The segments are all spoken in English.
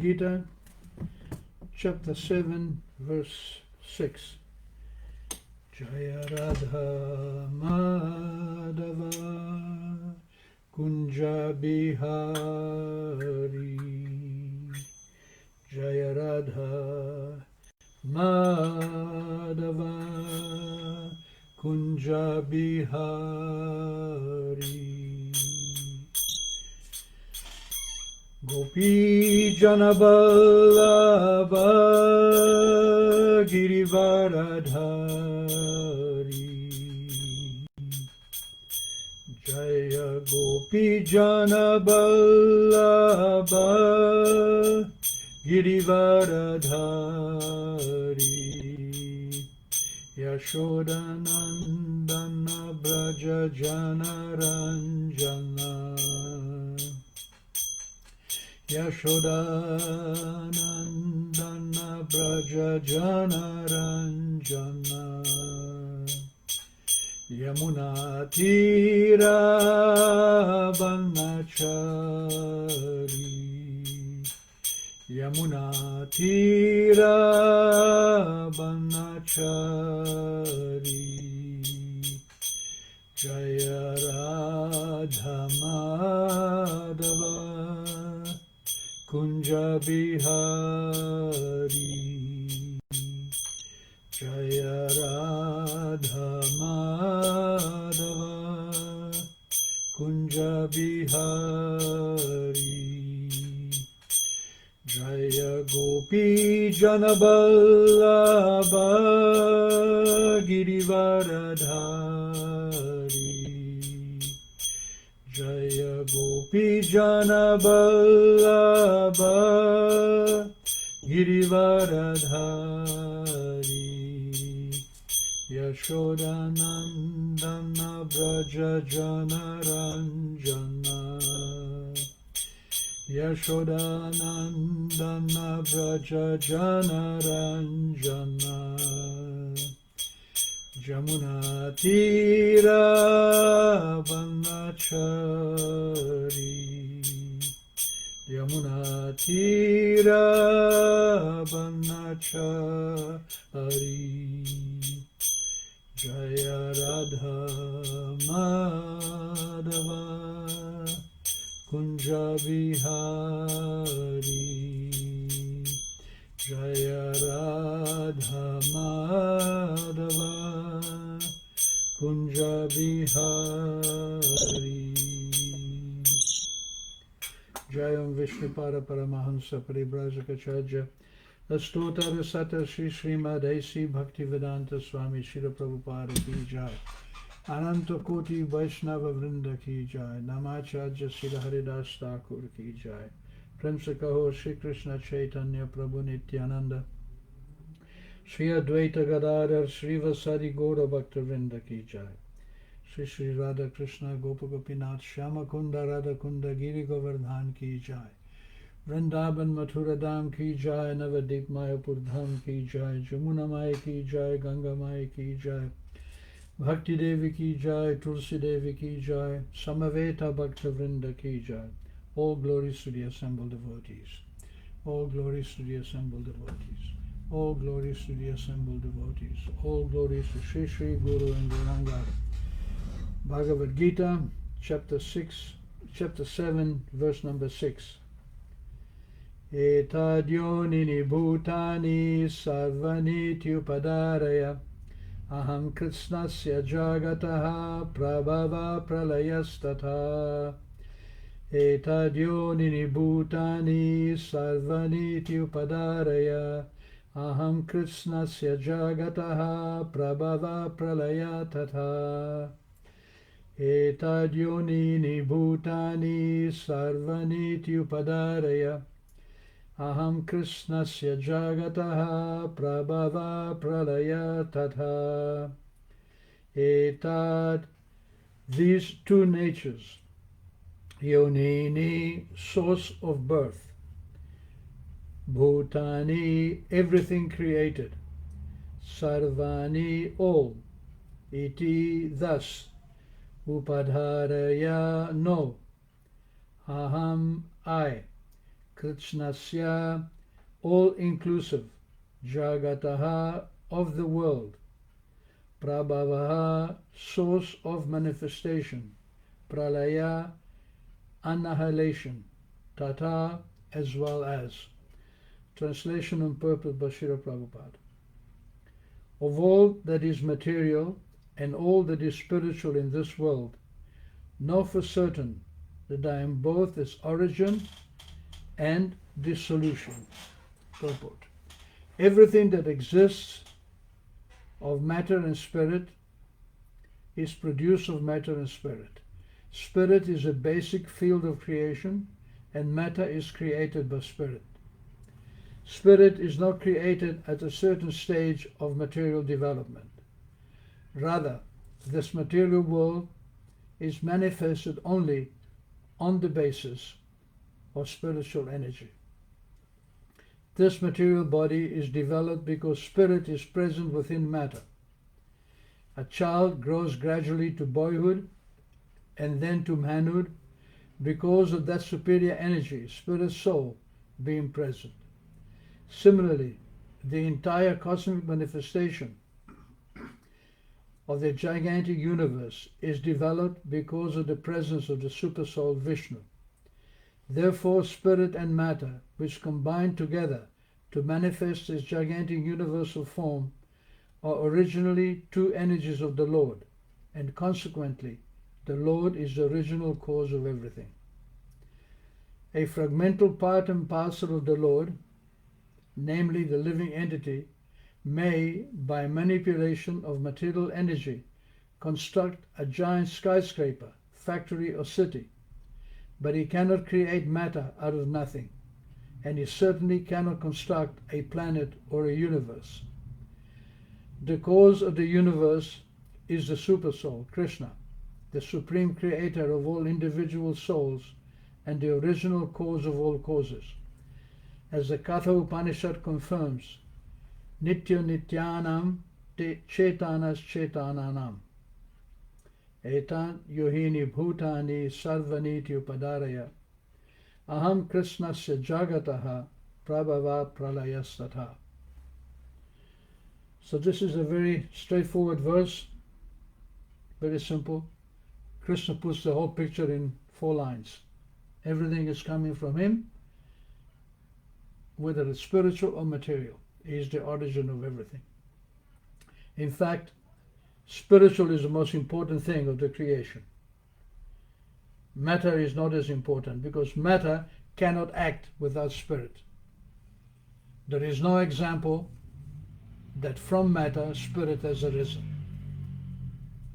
Gita, chapter 7, verse 6. Jaya Radha Madhava Kunja Bihari, Jaya Radha Madhava Kunja Bihari, Gopi Janaballabha Girivaradhari, Jaya Gopi Janaballabha Girivaradhari, Yashodanandana Braja Janaranjana, Yashodanandana Braja Janaranjana, Yamuna Tira Banachari, Yamuna Tira Banachari, Jaya Radha Madhava Kunja Bihari, Jaya Radha Madhava Kunja Bihari, Jaya Gopi Janaballabha Girivaradhari, Jaya Gopi Janaballabha Girivaradhari, Yashodanandana Braja Janaranjana, Yashodanandana Braja Janaranjana, Jamuna Tira Banachari, Yamuna Tira Banachari, Jaya Radha Madhava Kunja Bihari, Jaya Radha Madhava Kunja Bihari, Jayam Vishnupada Paramahansa Paribhajakachaja Astotara Sata Shri Srimad A.C. Bhaktivedanta Swami Srila Prabhupada Ki Jai, Ananta Koti Vaishnava Vrinda Ki Jai, Namacharya Srila Haridas Thakur Ki Jai, Prem se kaho Shri Krishna Chaitanya Prabhu Nityananda, Shri Advaita Gadadhar Shri Vasari Gaura Bhakta Vrinda Ki Jai, Shri Shri Radha Krishna Gopa Gopinath Shyama Kunda Radha Kunda Giri Govardhan Ki Jai, Vrindavan Mathura Dham Ki Jai, Navadip Mayapur Dham Ki Jai, Jamuna Mai Ki Jai, Ganga Mai Ki Jai, Bhakti Devi Ki Jai, Tulsi Devi Ki Jai, Samaveta Bhakta Vrinda Ki Jai. All glories to the assembled devotees. All glories to the assembled devotees. All glories to the assembled devotees. All glories to Shri Shri Guru and Gauranga. Bhagavad Gita, chapter 7, verse number 6. Etadyonini bhutani sarvanityupadaraya aham kritsnasya jagataha prabhava pralayastata. Etadyonini bhutani sarvanityupadaraya aham kritsnasya jagataha prabhava pralayatata. Etadyonini bhutani sarvanityupadaraya aham krishnasya jagataha prabhava pralaya tatha. Etad, these two natures, yonini, source of birth, bhutani, everything created, sarvani, all, iti, thus, upadharaya, no, aham, I, Krishnasya, all-inclusive, Jagataha, of the world, Prabhavaha, source of manifestation, Pralaya, annihilation, Tata, as well as. Translation and purpose by Srila Prabhupada. Of all that is material and all that is spiritual in this world, know for certain that I am both its origin and dissolution. Purport. Everything that exists of matter and spirit is produced of matter and spirit. Spirit is a basic field of creation, and matter is created by spirit. Spirit is not created at a certain stage of material development. Rather, this material world is manifested only on the basis of spiritual energy. This material body is developed because spirit is present within matter. A child grows gradually to boyhood and then to manhood because of that superior energy, spirit soul, being present. Similarly, the entire cosmic manifestation of the gigantic universe is developed because of the presence of the Supersoul Vishnu. Therefore, spirit and matter, which combine together to manifest this gigantic universal form, are originally two energies of the Lord, and consequently, the Lord is the original cause of everything. A fragmental part and parcel of the Lord, namely the living entity, may, by manipulation of material energy, construct a giant skyscraper, factory or city, but he cannot create matter out of nothing, and he certainly cannot construct a planet or a universe. The cause of the universe is the Supersoul, Krishna, the supreme creator of all individual souls and the original cause of all causes. As the Katha Upanishad confirms, Nitya Nityanam Chetanas Chetananam Etan Yohini Bhutani Sarvaniti Upadaraya Aham Krishnasya Jagataha Prabhava Pralayastata. So this is a very straightforward verse, very simple. Krishna puts the whole picture in 4 lines. Everything is coming from him, whether it's spiritual or material. He is the origin of everything. In fact, spiritual is the most important thing of the creation. Matter is not as important because matter cannot act without spirit. There is no example that from matter spirit has arisen.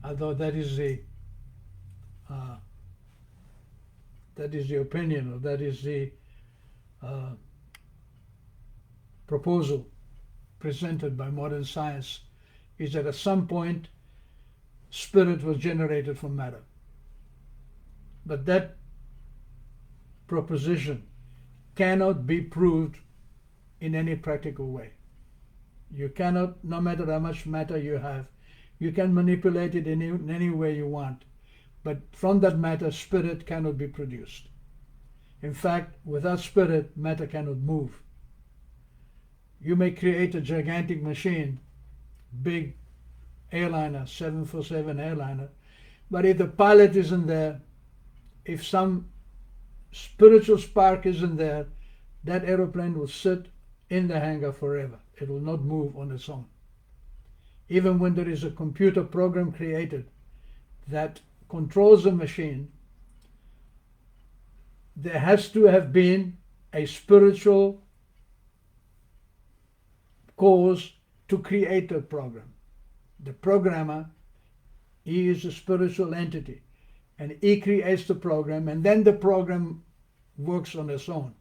Although that is the opinion, or that is the proposal presented by modern science, is that at some point spirit was generated from matter. But that proposition cannot be proved in any practical way. You cannot, no matter how much matter you have, you can manipulate it in any way you want, but from that matter, spirit cannot be produced. In fact, without spirit, matter cannot move. You may create a gigantic machine, big airliner, 747 airliner, but if the pilot isn't there, if some spiritual spark isn't there, that aeroplane will sit in the hangar forever. It will not move on its own. Even when there is a computer program created that controls the machine, there has to have been a spiritual cause to create the program. The programmer, he is a spiritual entity, and he creates the program, and then the program works on its own.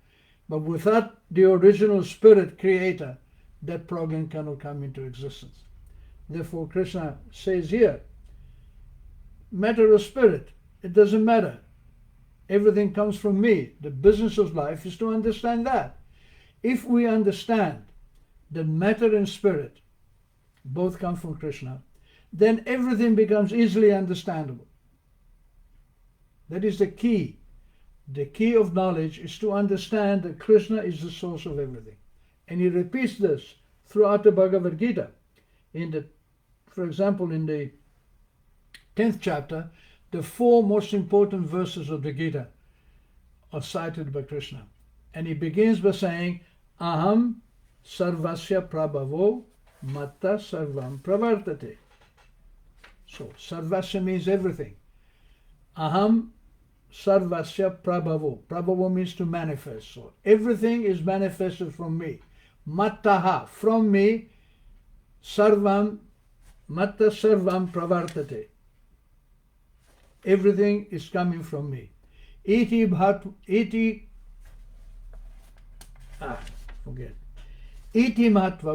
But without the original spirit creator, that program cannot come into existence. Therefore, Krishna says here, matter or spirit, it doesn't matter. Everything comes from me. The business of life is to understand that. If we understand that matter and spirit both come from Krishna, then everything becomes easily understandable. That is the key. The key of knowledge is to understand that Krishna is the source of everything. And he repeats this throughout the Bhagavad Gita. For example, in the 10th chapter, the 4 most important verses of the Gita are cited by Krishna. And he begins by saying, Aham sarvasya prabhavo matta sarvam pravartate. So, sarvasya means everything. Aham sarvasya prabhavo. Prabhavo means to manifest. So, everything is manifested from me. Mattaha, from me, sarvam, matta sarvam pravartate. Everything is coming from me. Iti matva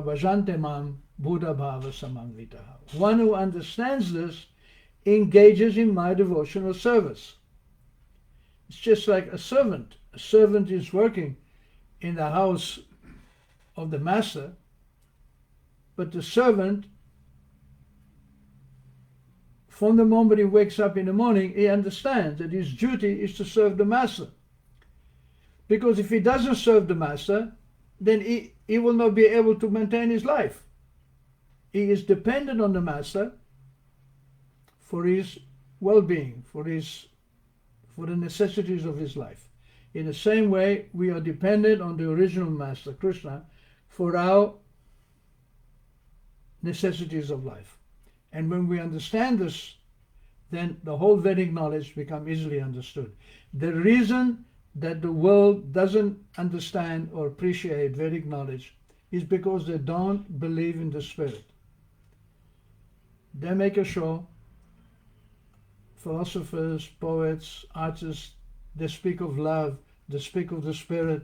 bhajante mam buddha bhava samamvitaha. One who understands this engages in my devotional service. It's just like a servant. A servant is working in the house of the master, but the servant, from the moment he wakes up in the morning, he understands that his duty is to serve the master. Because if he doesn't serve the master, then he will not be able to maintain his life. He is dependent on the master for his well-being, for the necessities of his life. In the same way, we are dependent on the original master, Krishna, for our necessities of life. And when we understand this, then the whole Vedic knowledge becomes easily understood. The reason that the world doesn't understand or appreciate Vedic knowledge is because they don't believe in the spirit. They make a show. Philosophers, poets, artists, they speak of love, they speak of the spirit,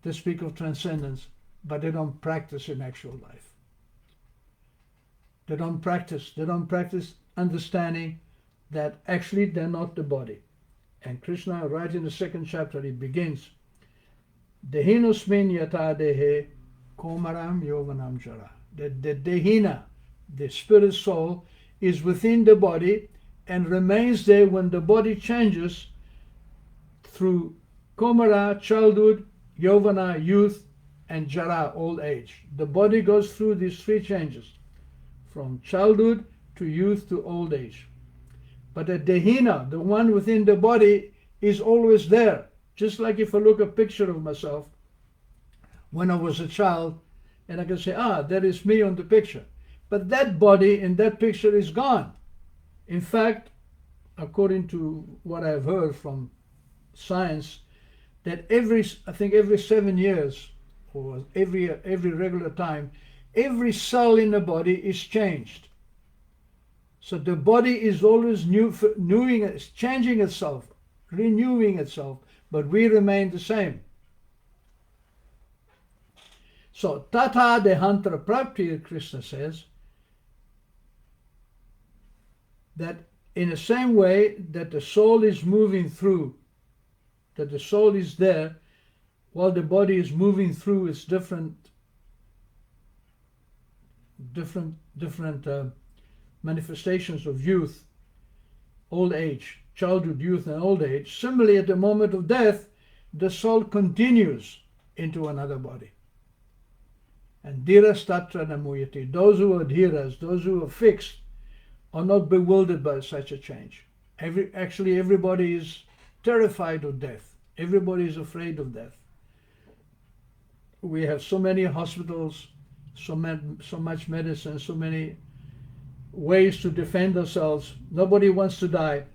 they speak of transcendence, but they don't practice in actual life. They don't practice understanding that actually they're not the body. And Krishna, right in the 2nd chapter, he begins, Dehinusmin yata dehe komaram yovanam jara. The Dehina, the spirit soul, is within the body and remains there when the body changes through Komara, childhood, Yovana, youth, and Jara, old age. The body goes through these 3 changes, from childhood to youth to old age. But the Dehina, the one within the body, is always there. Just like if I look at a picture of myself when I was a child, and I can say, that is me on the picture. But that body in that picture is gone. In fact, according to what I've heard from science, that every 7 years, or every regular time, every cell in the body is changed. So the body is always changing itself, renewing itself, but we remain the same. So tata dehantra prapti, Krishna says, that in the same way that the soul is moving through, that the soul is there while the body is moving through its different manifestations of youth, old age, childhood, youth, and old age. Similarly, at the moment of death, the soul continues into another body. And dhiras tatra namuyati. Those who are dhiras, those who are fixed, are not bewildered by such a change. Everybody is terrified of death. Everybody is afraid of death. We have so many hospitals, so much medicine, so many ways to defend ourselves. Nobody wants to die,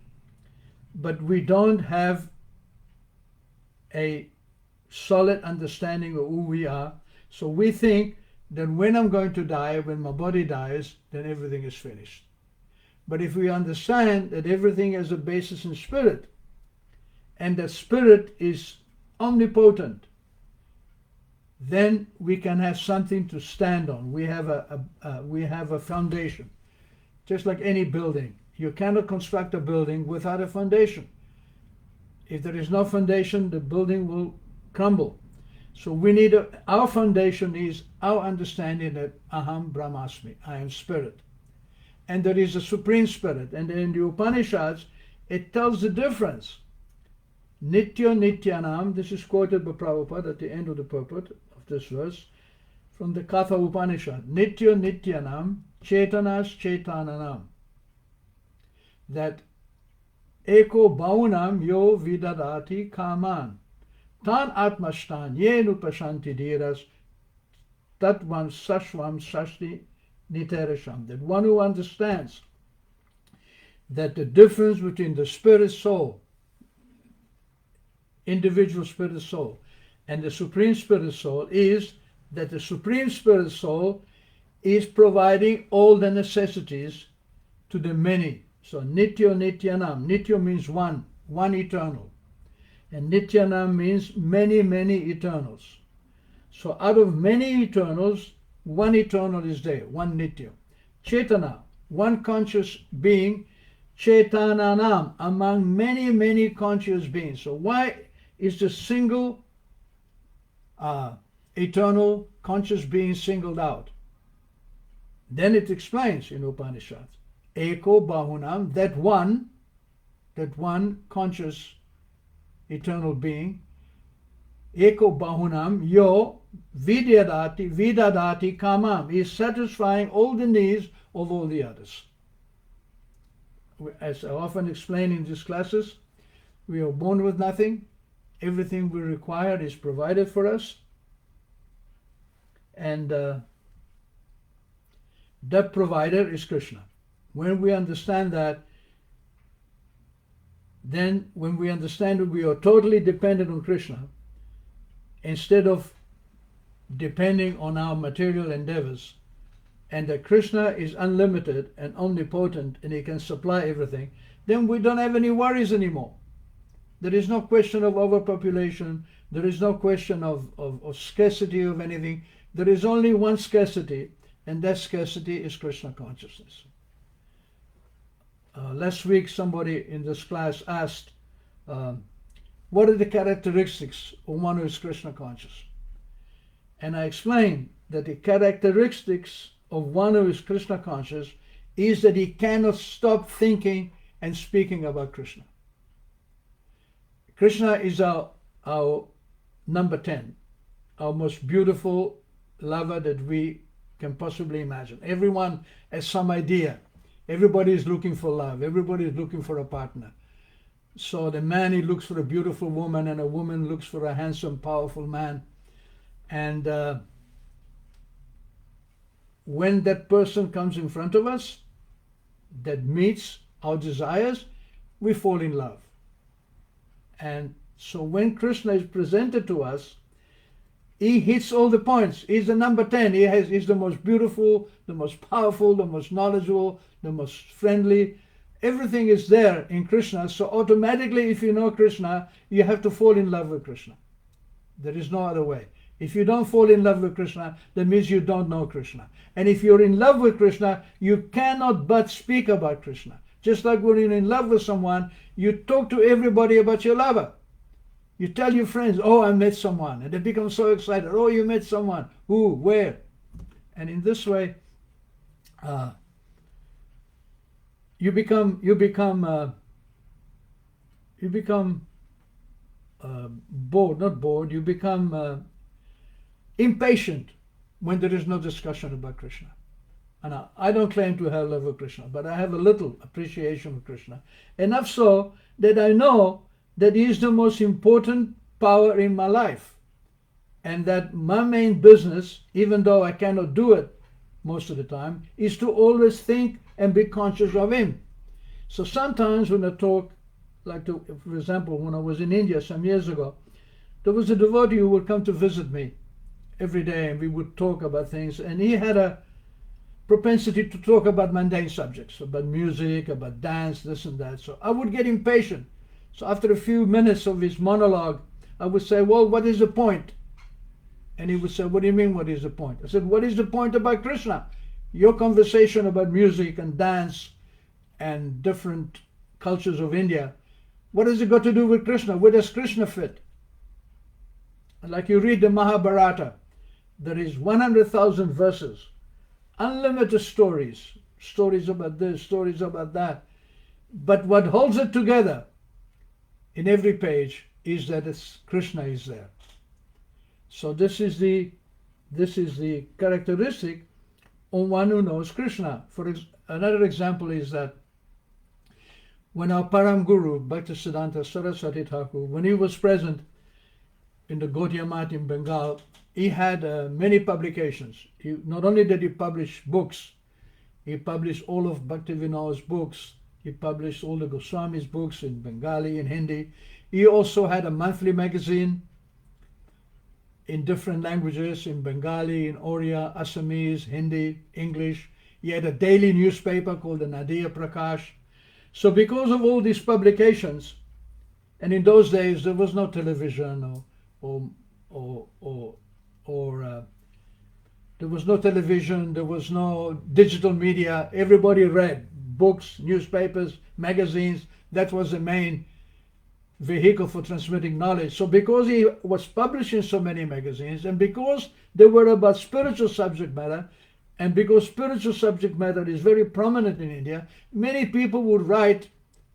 but we don't have a solid understanding of who we are. So we think that when I'm going to die, when my body dies, then everything is finished. But if we understand that everything has a basis in spirit, and that spirit is omnipotent, then we can have something to stand on. We have a foundation. Just like any building, you cannot construct a building without a foundation. If there is no foundation, the building will crumble. So we need our foundation is our understanding that Aham Brahmasmi, I am spirit. And there is a supreme spirit. And in the Upanishads, it tells the difference. Nitya Nityanam, this is quoted by Prabhupada at the end of the purport of this verse, from the Katha Upanishad. Nitya Nityanam, Chetanas Chetananam. That Eko Bhaunam Yo Vidadati Kaman. Tan Atmashtan Yenu Pashanti Dhiras Tatvam Sashvam Sashti Niterasham. That one who understands that the difference between the spirit soul, individual spirit soul, and the supreme spirit soul is that the supreme spirit soul is providing all the necessities to the many. So Nitya Nityanam. Nitya means one eternal. And Nityanam means many, many eternals. So out of many eternals, one eternal is there, one Nitya. Chetana, one conscious being, Chetananam, among many, many conscious beings. So why is the single eternal conscious being singled out? Then it explains in Upanishad, Eko Bahunam, that one conscious eternal being, Eko Bahunam, Yo Vidadati Kamam, is satisfying all the needs of all the others. As I often explain in these classes, we are born with nothing. Everything we require is provided for us. And that provider is Krishna. When we understand that, then when we understand that we are totally dependent on Krishna, instead of depending on our material endeavors, and that Krishna is unlimited and omnipotent and he can supply everything, then we don't have any worries anymore. There is no question of overpopulation. There is no question of scarcity of anything. There is only one scarcity, and that scarcity is Krishna consciousness. Last week somebody in this class asked, what are the characteristics of one who is Krishna conscious? And I explained that the characteristics of one who is Krishna conscious is that he cannot stop thinking and speaking about Krishna. Krishna is our number 10, our most beautiful lover that we can possibly imagine. Everyone has some idea. Everybody is looking for love. Everybody is looking for a partner. So the man, he looks for a beautiful woman, and a woman looks for a handsome, powerful man. And when that person comes in front of us, that meets our desires, we fall in love. And so when Krishna is presented to us, he hits all the points. He's the number 10. He's the most beautiful, the most powerful, the most knowledgeable, the most friendly. Everything is there in Krishna. So automatically, if you know Krishna, you have to fall in love with Krishna. There is no other way. If you don't fall in love with Krishna, that means you don't know Krishna. And if you're in love with Krishna, you cannot but speak about Krishna. Just like when you're in love with someone, you talk to everybody about your lover. You tell your friends, oh, I met someone. And they become so excited. Oh, you met someone. Who? Where? And in this way, you become bored, not bored. You become impatient when there is no discussion about Krishna. And I don't claim to have love of Krishna, but I have a little appreciation of Krishna. Enough so that I know that he is the most important power in my life. And that my main business, even though I cannot do it most of the time, is to always think and be conscious of him. So sometimes when I talk, for example, when I was in India some years ago, there was a devotee who would come to visit me every day, and we would talk about things. And he had a propensity to talk about mundane subjects, about music, about dance, this and that. So I would get impatient. So after a few minutes of his monologue, I would say, well, what is the point? And he would say, what do you mean, what is the point? I said, what is the point about Krishna? Your conversation about music and dance and different cultures of India, what has it got to do with Krishna? Where does Krishna fit? Like you read the Mahabharata, there is 100,000 verses, unlimited stories about this, stories about that. But what holds it together in every page is that Krishna is there. So this is the characteristic of one who knows Krishna. Another example is that when our Param Guru, Bhaktisiddhanta Saraswati Thakur, when he was present in the Gaudiya Math in Bengal, he had many publications. Not only did he publish books, he published all of Bhaktivinoda's books, he published all the Goswami's books in Bengali, in Hindi. He also had a monthly magazine in different languages, in Bengali, in Oriya, Assamese, Hindi, English. He had a daily newspaper called the Nadia Prakash. So because of all these publications, and in those days there was no television there was no television, there was no digital media. Everybody read books, newspapers, magazines. That was the main vehicle for transmitting knowledge. So because he was publishing so many magazines, and because they were about spiritual subject matter, and because spiritual subject matter is very prominent in India, many people would write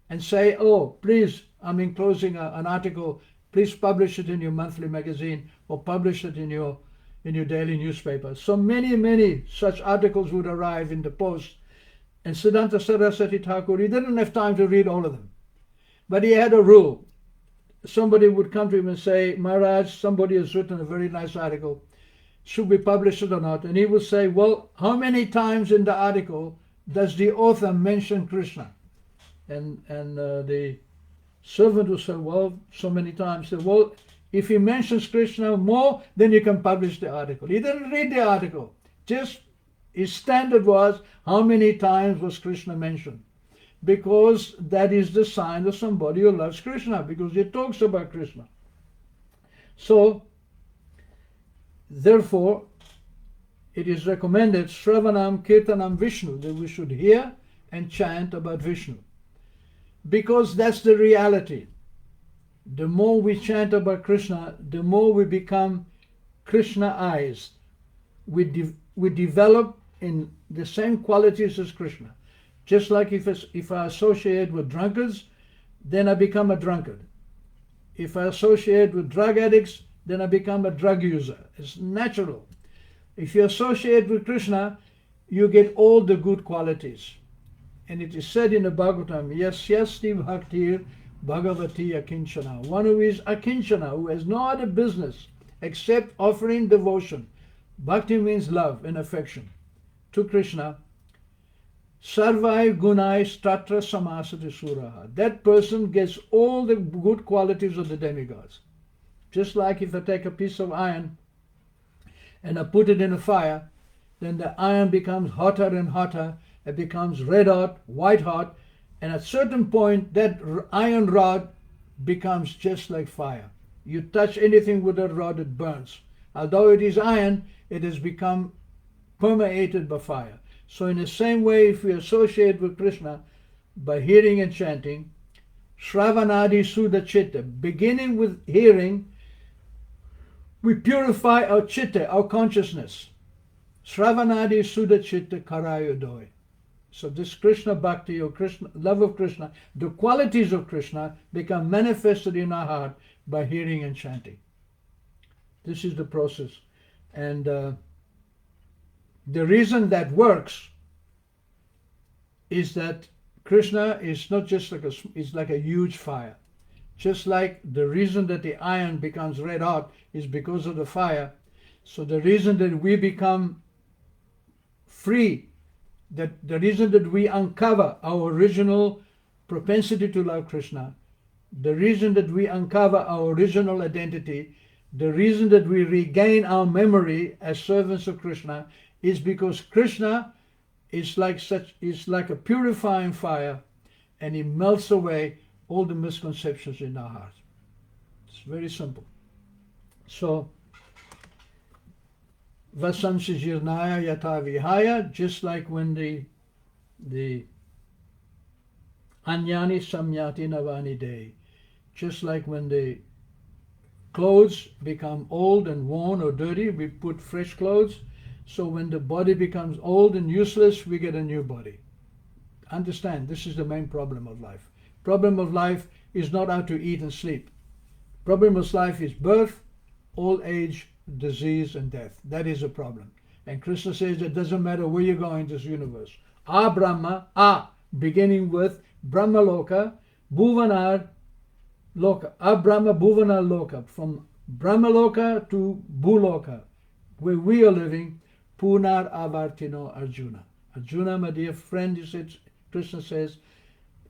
and say, oh, please, I'm enclosing an article, please publish it in your monthly magazine or publish it in your daily newspaper. So many such articles would arrive in the post. And Siddhanta Saraswati Thakur, he didn't have time to read all of them. But he had a rule. Somebody would come to him and say, Maharaj, somebody has written a very nice article. Should we publish it or not? And he would say, well, how many times in the article does the author mention Krishna? And the servant would say, well, so many times. He said, well, if he mentions Krishna more, then you can publish the article. He didn't read the article. Just his standard was, how many times was Krishna mentioned? Because that is the sign of somebody who loves Krishna, because he talks about Krishna. So, therefore, it is recommended, Shravanam Kirtanam Vishnu, that we should hear and chant about Vishnu. Because that's the reality. The more we chant about Krishna, the more we become Krishna-ized. We develop in the same qualities as Krishna. Just like if I associate with drunkards, then I become a drunkard. If I associate with drug addicts, then I become a drug user. It's natural. If you associate with Krishna, you get all the good qualities. And it is said in the Bhagavatam, Yasyasti bhaktir bhagavati akinchana. One who is akinchana, who has no other business except offering devotion. Bhakti means love and affection to Krishna. Sarvai gunai statra samasati suraha. That person gets all the good qualities of the demigods. Just like if I take a piece of iron and I put it in a fire, then the iron becomes hotter and hotter. It becomes red hot, white hot, and at a certain point that iron rod becomes just like fire. You touch anything with a rod, it burns. Although it is iron, it has become permeated by fire. So in the same way, if we associate with Krishna by hearing and chanting, Shravanadi Sudha Chitta, beginning with hearing, we purify our chitta, our consciousness. Shravanadi Sudha Chitta Karayodoi. So this Krishna Bhakti or Krishna, love of Krishna, the qualities of Krishna become manifested in our heart by hearing and chanting. This is the process. And the reason that works is that Krishna is not just like a huge fire. Just like the reason that the iron becomes red hot is because of the fire. So the reason that we become free, that the reason that we uncover our original propensity to love Krishna, the reason that we uncover our original identity, the reason that we regain our memory as servants of Krishna is because Krishna is like a purifying fire, and he melts away all the misconceptions in our heart. It's very simple. So, Vasamsi jirnaya yata vihaya, just like when the anyani samyati navani day, just like when the clothes become old and worn or dirty, we put fresh clothes. So when the body becomes old and useless, we get a new body. Understand, this is the main problem of life. Problem of life is not how to eat and sleep. Problem of life is birth, old age, disease, and death. That is a problem. And Krishna says it doesn't matter where you go in this universe. Brahma, beginning with Brahma Loka, Bhuvanar Loka, Brahma Bhuvanar Loka, from Brahma Loka to Bhuloka, where we are living, Punar Avartino Arjuna. Arjuna, my dear friend, Krishna says,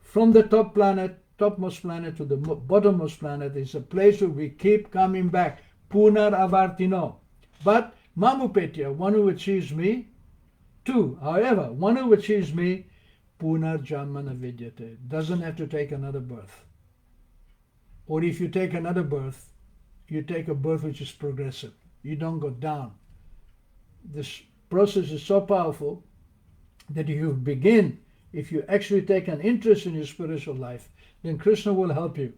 from the topmost planet to the bottommost planet is a place where we keep coming back. Punar Avartino. But Mamupetya, one who achieves me, two, however, one who achieves me, Punar Janmana Vidyate, doesn't have to take another birth. Or if you take another birth, you take a birth which is progressive. You don't go down. This process is so powerful that if you actually take an interest in your spiritual life, then Krishna will help you.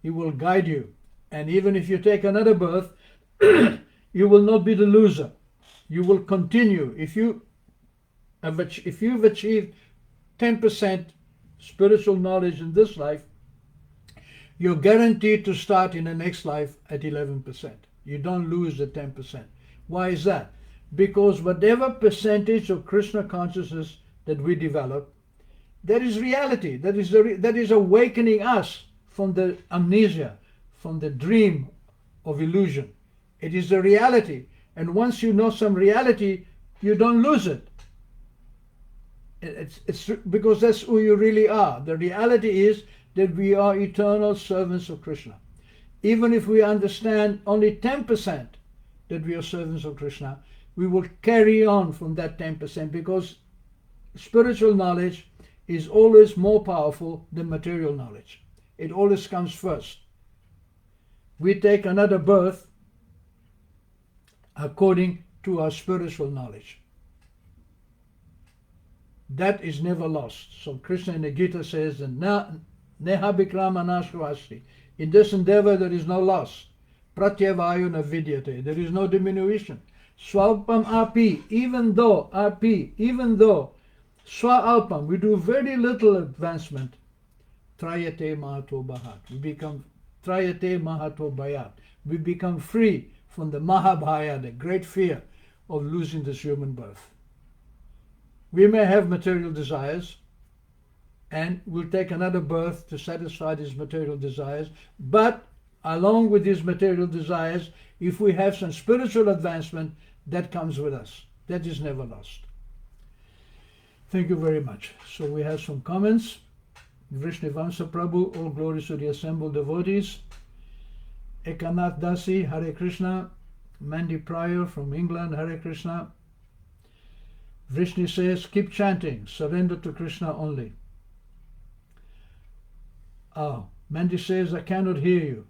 He will guide you. And even if you take another birth, you will not be the loser. You will continue. If you've achieved 10% spiritual knowledge in this life, you're guaranteed to start in the next life at 11%. You don't lose the 10%. Why is that? Because whatever percentage of Krishna consciousness that we develop, that is reality. That is awakening us from the amnesia, from the dream of illusion. It is the reality. And once you know some reality, you don't lose it. It's because that's who you really are. The reality is that we are eternal servants of Krishna. Even if we understand only 10% that we are servants of Krishna, we will carry on from that 10% because spiritual knowledge is always more powerful than material knowledge. It always comes first. We take another birth according to our spiritual knowledge. That is never lost. So Krishna in the Gita says, Neha Bikrama Nashvasti. In this endeavor there is no loss. Pratyavayu na vidyate. There is no diminution. Swalpam api, even though Swalpam, we do very little advancement. Trayate Mahato Bhahat. We become Trayate Mahato Bhayat. We become free from the Mahabhaya, the great fear of losing this human birth. We may have material desires, and we'll take another birth to satisfy these material desires, but along with these material desires, if we have some spiritual advancement, that comes with us. That is never lost. Thank you very much. So we have some comments. Vishnivamsa Prabhu, all glories to the assembled devotees. Ekanath Dasi, Hare Krishna. Mandy Pryor from England, Hare Krishna. Vrishni says, keep chanting, surrender to Krishna only. Mandy says, I cannot hear you.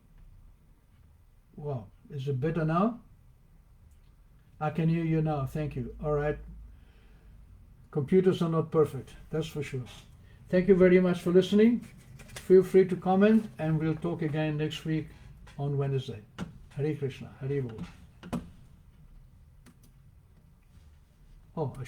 Wow, is it better now? I can hear you now, thank you. All right. Computers are not perfect, that's for sure. Thank you very much for listening. Feel free to comment, and we'll talk again next week on Wednesday. Hare Krishna, Hare Bol. Oh, I should